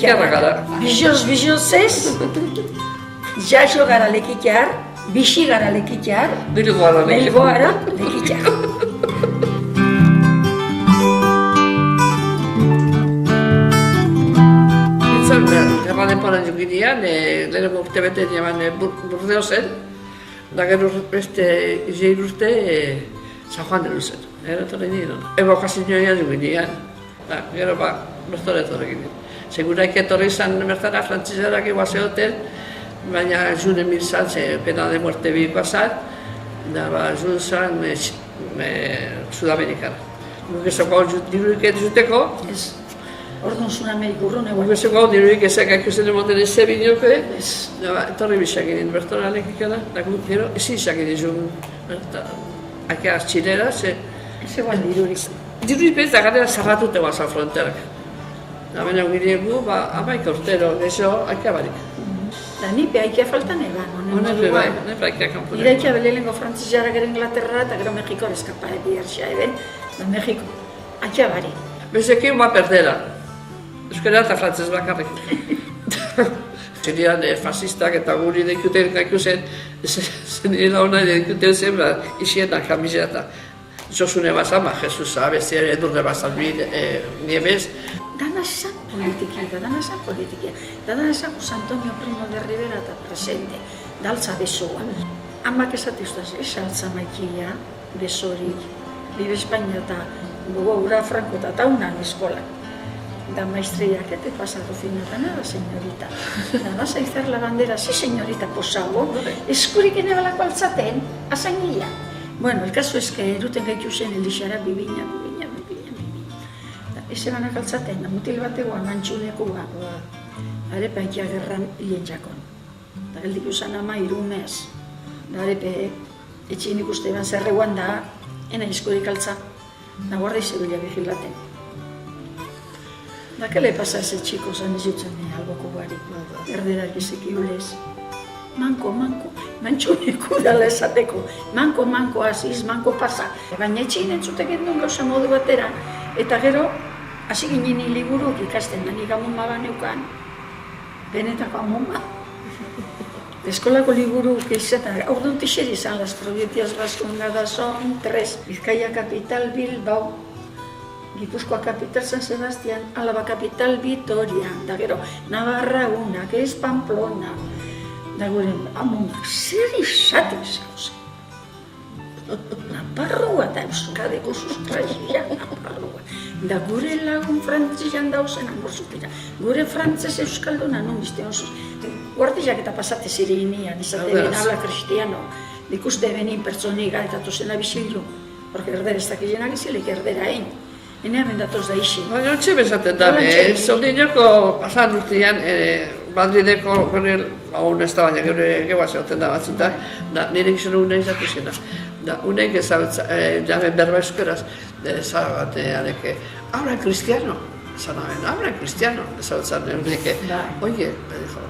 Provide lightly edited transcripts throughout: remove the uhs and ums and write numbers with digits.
lekikiarra gara. Bizioz, jaso gara lekikiar, bixi gara lekikiar, bilgo gara lekikiar. Erranen poran juginean, lehenengo urte bete niaman Burdeosen, da gero beste izeir urte San Juan de Luzen. Etorri nien, evokazioa juginean, gero bertore etorri ginen. Seguraik etorri izan bertara frantzizarak iguazeoten, baina june mil zan, pena de muerte bikoa zan, da june zan Sudamerikara. Guk ezako dirurik edizuteko, Orduan Sudameriko urrun egon. Bezeko hau dirurik ezakak ikusten emoten ez zebinoke, etorri bizak egin bertora lekikara, da gero ezin izak edizun, akea txilera, Ez egon dirurik. dirurik bez da gara zarratute guazan fronterak. Da baina giregu, amaik urtero, gezo, akea barik. Da nipe aikia faltan egan, Honepe bai, nepe aikia kanpune. Iraikia belelengo frantzizara gero Inglaterra eta gero Mexiko eskapare bihartxea eben, da Mexiko, aikia bari. Bezekin perdera. Euskara eta frantzez bakarrik. Zenian fascistak eta guri deikuten gaikusen, zenien hona deikuten zen, isiena kamiseta. Josune bazan, Jesus abezia edurne bazan niemez. Dana esan politikia, dana esan Jose Antonio Primo de Rivera eta presente, daltza besoan. Amak esatiztaz, ez altza maikia, besorik, Bibe Espainia eta Gogora Franco eta taunan eskola. Da maestrilak ete pasado finata nada, señorita. Da vas a izar la bandera, sí, señorita, posago. Eskurik ene balako altzaten, azainila. Bueno, el caso es que eruten gaitu zen Elixara bibina. Eze banak altzaten, da mutil bategoan mantxunekua. Arepe aikia gerran hien jakon. Da geldik usan ama irunez. Da arepe etxin ikuste eban zerreguan da, ena eskurik altza. Da guarda izebila vigilaten. Da, ¿qué le pasa a ese chico? San Izutzen algo kubari. Erderak izekiulez. Manko, mantxuneku dala esateko. Manko, aziz, manko pasa. Baina etxein entzutek endun gauza modu batera. Eta gero, hasi ginen liburuk ikasten, nanik amuma baneukan. Benetako amuma. Eskolako liburuk izaten, orduan tixeri izan, las provincias vascongadas son 3. Bizkaia capital, Bilbao. Gipuzkoa kapital San Sebastián, Álava kapital Vitoria, da gero Navarra una, que es Pamplona. Da gure amunak, zer izate zauze. Naparrua da euskadeko sustraia, naparrua. Da gure lagun frantzian dauzen amorzutira. Gure frantzez euskalduna non bizte osuz. Guartizak eta pasate zirinian, izate ben habla cristiano. Dikuste benin pertsoni gaitatu zena bizilu. Porque erdera ez dakillenak izilik erdera egin. Enea bendatoz da isi. Baina ontsi bezaten da, zoldinoko pasan urtean, Madrideko hau ez da baina geua zegoten da batzuta, nire gizona unai zatu zena. Unaik jamen berba euskaraz, zabat, hablan cristiano, zanaben, hablan cristiano, zabatzen unike. Oye, me dijo,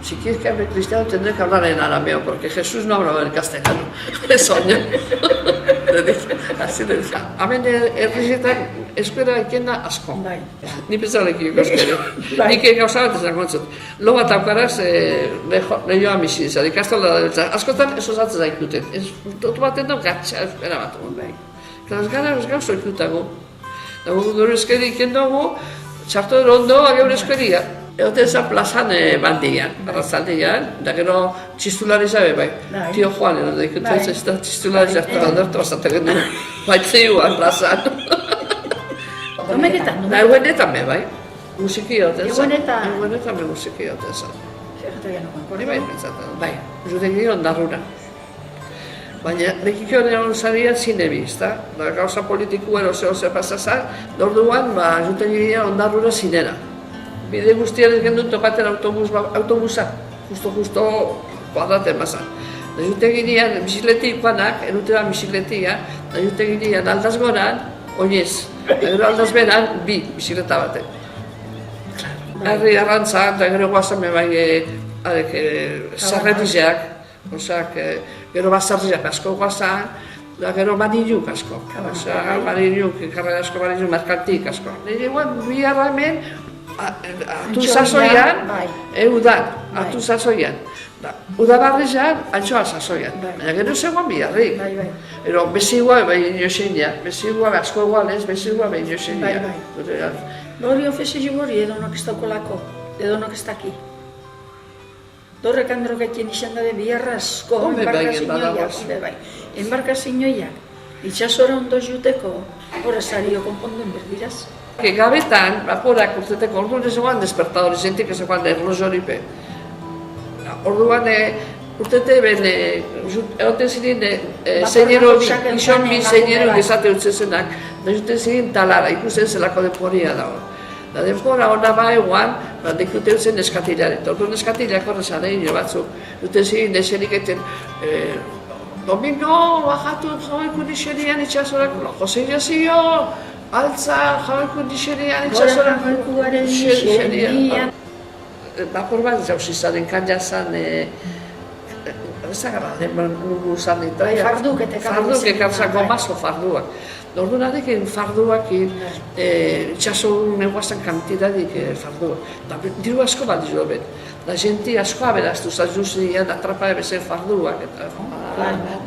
si quieres que hable cristiano tendré que hablar en arameo, porque Jesús no hablaba en castellano. Eso, le dije, así le dije. Hemen herrizetan eskuera ikenda asko. Ni bezalekiko eskuera. Nik gauza bat esan kontzut. Lo bat aukaraz lehioa misi izan. Ikastola da beltza. Askotan ez osatzen daikuten. Dotu baten dut gatsa espera bat. Eta ez gara ez gauzo ikutago. Dago gure eskeri ikendogu, txartu erondo geure eskeria. Egote ezan plazan bandian, arrazaldian, da gero txistulari zabe bai. Tio Juan edo da ikutzen ez da txistulari zartu aldertu bazaten genuen. Baitzeuan plazan. Domenetan, Da eguenetan be bai. Musiki hoten zan. Eguenetan. Eguenetan be musiki hoten zan. Zerretu genuen, Hori bai pentsatzen, bai. Zuten gero ondarrura. Baina lekiko egon zarian zinebi, ezta? Da gauza politiku ero ze pasazan, orduan zuten gero ondarrura zinera. Bide guztiaren gendun topaten autobusa, justo kuadraten bazan. Da jute ginean bizikletik panak, erutera bizikletia, da jute ginean aldaz goran, oinez. Da gero aldaz beran, bi bizikleta baten. Herri arrantzan, da gero guazan bai zarretizeak, osak, gero bazarriak asko guazan, da gero maniluk asko. Maniluk, karrera asko maniluk, merkantik asko. Nire guan, biharra hemen, atu sasoian, udan, atu sasoian. Udabarrian, antxoa sasoian. Baina gero zegoan biharrik. Ero, bezigua behin inoxenia, bezigua asko egualez, bezigua behin inoxenia. Hori ofezio hori edonok ez daukolako, edonok ez daki. Dorrek androkekin izan dabe biharra asko, enbarkazinoiak. Itxasora ondo juteko, horrezario konponduen berdiraz. Gabetan, baporak urteteko orduan ezegoan despertadori zentik ezegoan erlojoripe. Orduan urtete ben, egoten ziren zeinero, gizon bi zeinero gizate utzezenak, da juten ziren talara, ikusten zelako denporia da hor. Da denpora hona ba eguan, dekute utzen neskatilaren. Orduan neskatileak horrezan egin batzuk, juten ziren esenik eten, Domingo, bajatu jaueko nixerian itxasorak, Jose Irazio, altza jaueko nixerian itxasorak, nixerian. Bapor bat jauzi zaten kanja zan, ezagarra, nugu zan ditu. Farduk ekarzak gomazko farduak. Orduan adekin farduak itxaso neguazan kantidadik farduak. Diru asko bat dizu dobet. Da jenti asko aberaztu zan juzian atrapa ebezen farduak.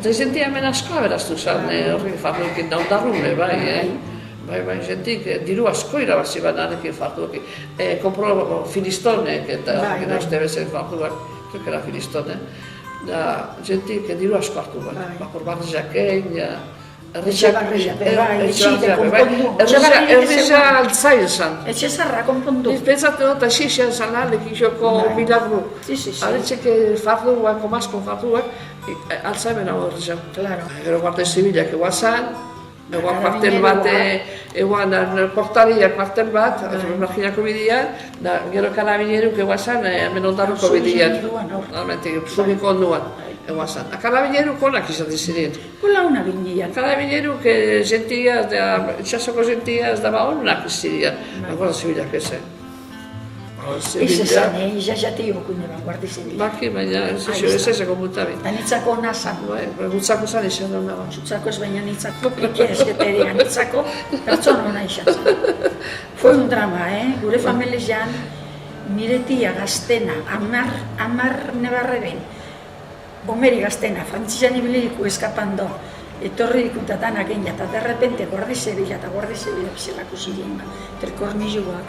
Da jenti hemen asko aberaztu zan horri farduekin daundarrune, bai. Bai, jentik diru asko irabazi bat anekin farduak. Kompro filistonek eta uste bezen farduak, kekera filistone. Da jentik diru asko hartu bat. Bakor barrizakein, Erreza altzain zan. Etxe zarra konpondu. Pentsatu dut, asixian zan alekin joko milagru. Aletxeke farduak, komazko farduak, altzaimen hau horrezan. Gero guardia zibilak eguan zan, eguan kuartel bat, eguan portaria kuartel bat, marginako bidean, gero karabineruk eguan zan, hemen ondarruko bidean. Zubiko onduan. Eguan zan. Karabineruk onak izaten ziren. Hola una binean. Karabineruk gentiaz, itxasoko gentiaz daba onak ziren. Guardia zibilak ezen. Ez ezan, izazate jokune ban guardia zibilak. Baki, baina ez ezeko mutabit. Da nitzako ona zan. Gutzako zan izan duna ba. Zutzako ez baina nitzako, ekerezketeria nitzako, pertsona ona izan zan. Fue un drama, gure familiean, nire tia gaztena, 10 nebarreben, Omeri gaztena, frantzizan ibiliku eskapando, etorri dikutatanak egin, eta derrepente Guardia Zibila eta Guardia Zibila bizelako ziren, terkornizuak.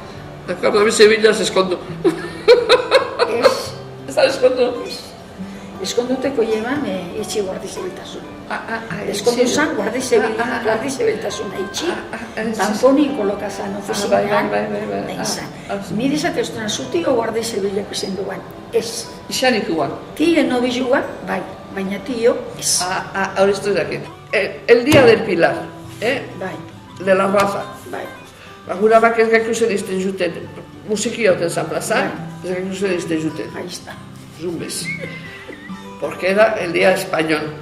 Guardia Zibila ez eskondu. Ez da eskondu? Eskonduteko lleban etxe Guardia Zibiltasun. Eskondu zan Guardia Zibiltasuna itxi, tamponin kolokazan ofizinean, da izan. Nire izate ostena zutio Guardia Zibilak izen duan, ez. Ixanik guan? Tio no bizuan, bai, baina tio ez. Ahora estoy aquí. El día del Pilar, Bai. De la Raza. Bai. Gura bak ez gaikusen izten juten, musiki hauten zan plazan, ez gaikusen izten juten. Ahí está. Zumbez. Porque era el día español.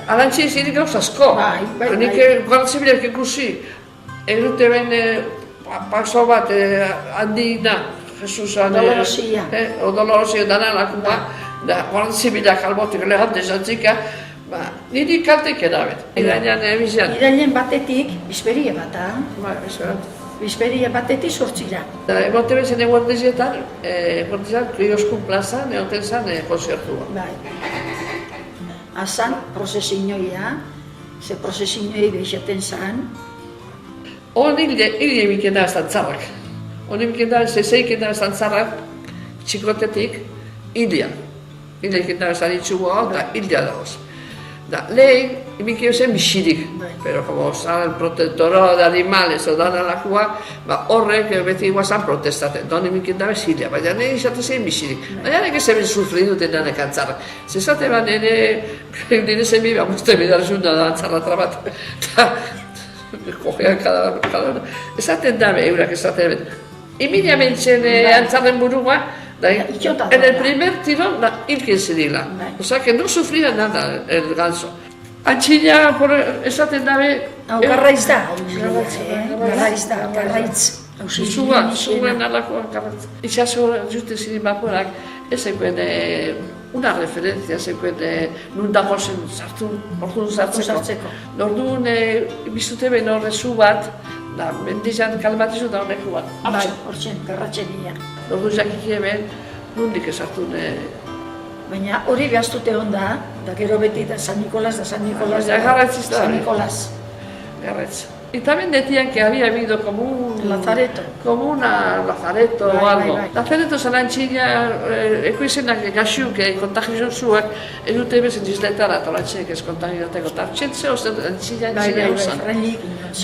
Alantxe izinik gauz asko. Bai. Nik Guardia Zibilak ikusi, egute ben paso bat handina, Jesusan, Dolorosia. Dolorosia dana lakuma, da Guardia Zibilak albotik lehante zantzika, niri kaltek edabet. Irainan bizian. Irailen batetik, bizperie bata. Bizperat. Bizperie batetik sortzira. Egote bezen eguardizietan, Krioskun plazan, egoten zan konzertua. Bai. Azan, prozesinioia, ze prozesinioia behixaten zan. Hon hile emiken da estantzarrak. Hon emiken da, zezeiken da estantzarrak, txikotetik, hilia. Hile eken da estan itxugoa, eta hilia dagoz. Lehen, emiken zen bixirik. Pero como zan protectoro de animales o dan alakua, horrek beti guazan protestaten. Hon emiken da bez hilia, baina nire izate zen bixirik. Baina nire zeben sufri duten danek antzarrak. Zezate ba nire zemi bamuzte bidarzun da antzarra trabat. Kogean kada. Esaten dabe, eurak esaten dabe. Emilia mentzen antzarren burua, en el primer tiro hilken zirila. O sea que no sufría nada el ganso. Antxina, esaten dabe... Garraiz da, garraitz. Zuen alakoa garraitz. Itxaso jute ziren baporak, ez ekuen una referencia, ez ekuen nun dago zen sartu, orduan sartzeko. Orduan bizute ben horrezu bat, Da, mendizan kalmatizu da honeku bat. Bai, hortzen, garratxeria. Ordu jakiki hemen, nundik esartu Baina hori behaztute onda, da gero beti da San Nicolás, Ya garratziz da. San Nicolás. Garretz. Y también decían que había habido como un... Lazareto. Como una lazareto o algo. Bai. Lazareto zan antxina, ekoizenak gaxuk, kontagio zuak, edute bezen izletara, eta lantxinek ez kontagioateko. Eta txentze ozen antxina antxina usan.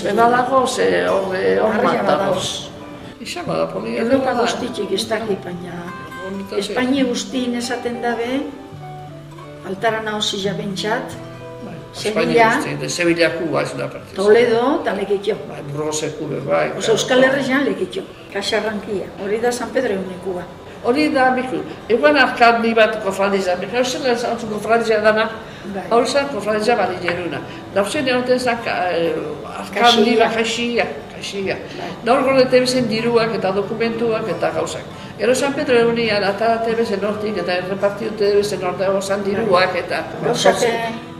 Bebadago, ze hor matagoz. Izango da, polia. Europa guztitxik ez dakit, baina Espainia guztien esaten dabe, altara nauzila bentsat, Sevilla, de Sevilla, Cuba es una parte. Toledo eta Lekitxo. Brose, Cuba, bai. Oso Euskal Herrian Lekitxo, Kaxarrankia, hori da San Pedro egunekua. Hori da, biku, eguan arkandi bat kofradiza, beka hausen lehentzu kofradizia dana, hausen kofradizia badineruna. Da hausen egoten zan arkandi bat kaxia. Da hor gordete bezen diruak eta dokumentuak eta gauzak. Gero San Pedro egunian atarate bezen hortik eta errepartiute bezen hortego zan diruak eta... Gauzak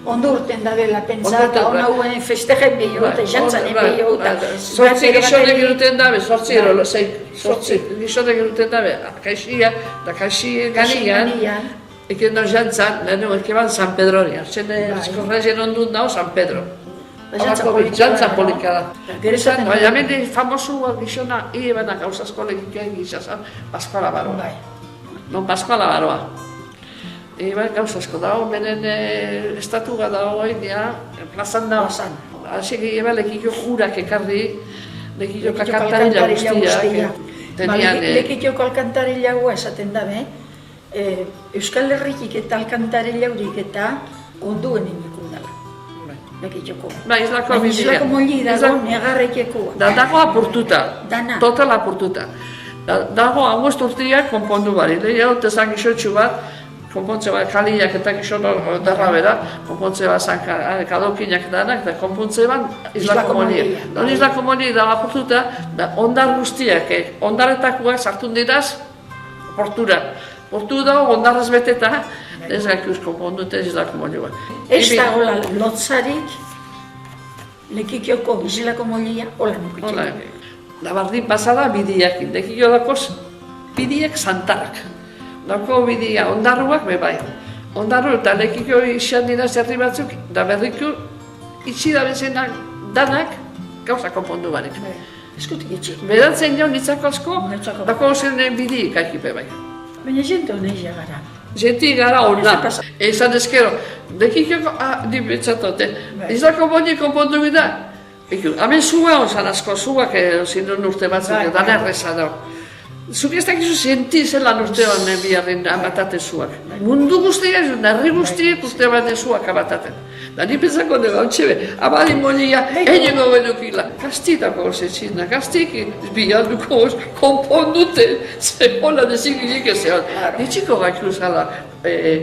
ondo urten da dela pentsa, eta hona hauen festejen behio, eta jantzaren behio, eta... Zortzi gizonek iruten dabe, zortzi gizonek iruten dabe, kaixia, eta kaixien ganian, eken da jantzan, lehenengo ekeban San Pedroni, hartzen eskorrazien ondun dago San Pedro. Jantza polika da. Baina hemen famosua gizona, ebanak gauzazko legikean gizazan, Pascuala Baroa. Non Pascuala Baroa. Eban gauzazko dago, menen estatua dago hainea, plazan dago. Hasi eba lekiko jurak ekarri, lekiko alkantarilla guztiak. Lekiko alkantarilla gua esaten dabe, Euskal Herrikik eta alkantarilla hurik eta onduen inekun dela. Lekitoko. Islako bizia. Islako molli dago negarrekekua. Dago apurtuta. Dana. Total apurtuta. Dago agost urtiak konpondu bari. Lehia dut ezan gizotxu bat, konpontze bat kaliak eta gizono darra bera, konpontze bat zan kadokinak danak, eta konpontze bat Islako molli. Islako molli dago apurtuta, ondar guztiak, ondarretakoak sartun diraz, portura. Portu dago ondarraz beteta, ez gaikuz konpondute Islako molli bat. Ez dago lotzarik, Lekikioko Islako mollia, hola nukitxo. Da bardin pasada bidiak, Lekikio dakoz bidiak santarrak. Dako bidia ondarruak bebai. Ondarru eta Lekikio izan dira zerri batzuk, da berriko itxi da bezenak danak gauza konpondu barik. Eskutik itxi. Berantzen jo nitzako asko, dako zen bidiik aikipe bai. Baina jente honezia gara. Jenti gara hona. Ezan ezkero, Lekikioko dibetzatote. Islako molli konpondu bida. Hemen zua onzan asko, zuak zinun urte batzuk, dana erreza dago. Zuk ez dakizu senti zelan urte honen biharren abataten zuak. Mundu guztia, narri guztiek urte baten zuak abataten. Da ni pentsako dugu, hau txebe, abadi mollia, egin benukila. Kastitako zetxina, kastiki biharduko konpondute, ze hola dezikilik ezean. Ditxiko gaikuz gala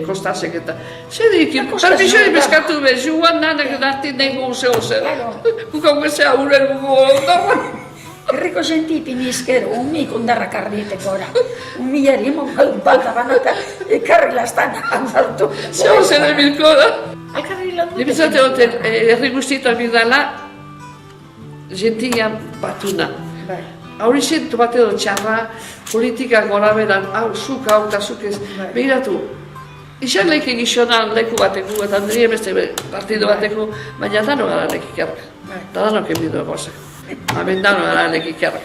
kostasek eta. Zer dikin, permisoi bezkatu bez, juan nanak darti nengo zeo. Kukau gezea uren gugu ondarra. Herriko sentipin izkero, umik ondarra karrieteko ora. Umiari emon balda banata, ekarri lastan handartu. Zeo zer emilko da. Alkarri lan dute. Nipizate hoten, herri guztietan bidala, gentian batuna. Hauri zentu bat edo txarra, politika gora beran, hau, zuk hau eta zuk ez. Begiratu, izan leike gizonan leku bateko, eta nire beste partido bateko, baina dano gara lekikarrak. Eta dano kebidu egozak. Hemen dano gara lekikarrak.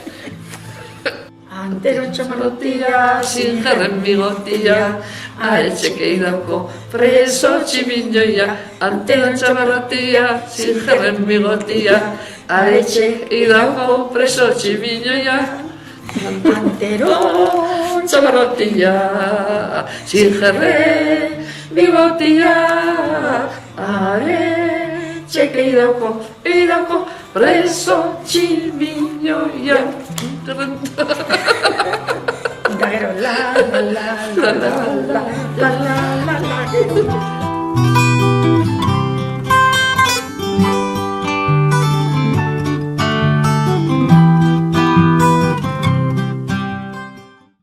Antero txamarrotia, sinjarren bigotia, aretxeke idauko preso tximinoia. Antero txamarrotia, sinjarren bigotia, aretxeke idauko preso tximinoia. Antero txamarrotia, sinjarren bigotia, aretxeke idauko preso tximinoia. Da gero la la la la la la la la la la